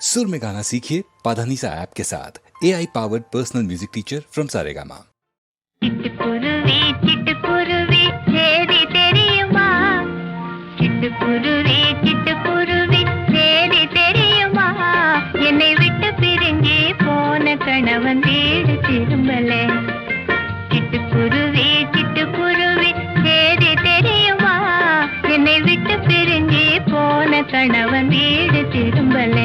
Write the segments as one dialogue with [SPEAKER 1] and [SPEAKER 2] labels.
[SPEAKER 1] सुर में गाना सीखिए पाधानीसा ऐप के साथ AI powered personal music teacher from Saregama.
[SPEAKER 2] சிட்டுக்குருவி சிட்டுக்குருவி சேதி தெரியுமா? சிட்டுக்குருவி சிட்டுக்குருவி சேதி தெரியுமா? என்னை விட்டு பிரிஞ்சு போன கணவன் வீடு திரும்பல. சிட்டுக்குருவி சிட்டுக்குருவி சேதி தெரியுமா? என்னை விட்டு பிரிஞ்சு போன கணவன் வீடு திரும்பல.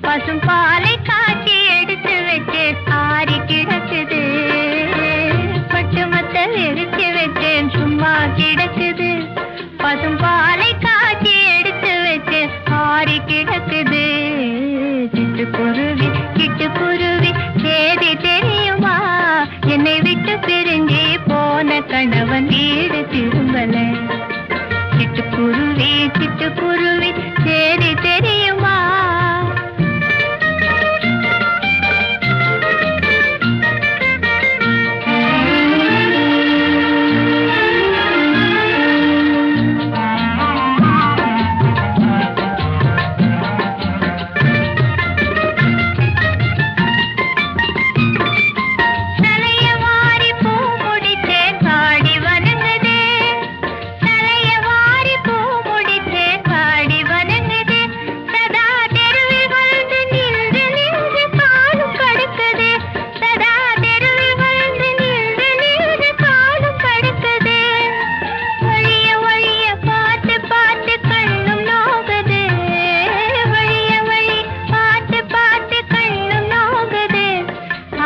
[SPEAKER 2] பசும் பாலை காய்ச்சி எடுத்து வச்சு ஆறி கிடக்குது. பட்டுமத்த விரிச்சு வச்சேன் சும்மா கிடக்குது. பசும் பாலை காய்ச்சி எடுத்து வச்சு ஆறி கிடக்குது. சிட்டுக்குருவி சிட்டுக்குருவி சேதி தெரியுமா? என்னை விட்டு பிரிஞ்சு போன கணவன் வீடு திரும்பல. சிட்டுக்குருவி சிட்டுக்குருவி சேதி தெரியுமா?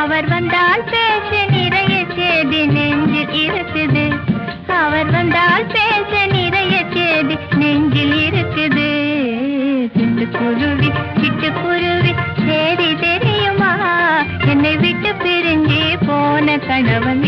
[SPEAKER 2] அவர் வந்தால் பேச நிறைய சேதி நெஞ்சில் இருக்குது. அவர் வந்தால் பேச நிறைய சேதி நெஞ்சில் இருக்குது. சிட்டுக்குருவி சிட்டுக்குருவி சேதி தெரியுமா? என்னை விட்டு பிரிஞ்சு போன கணவன்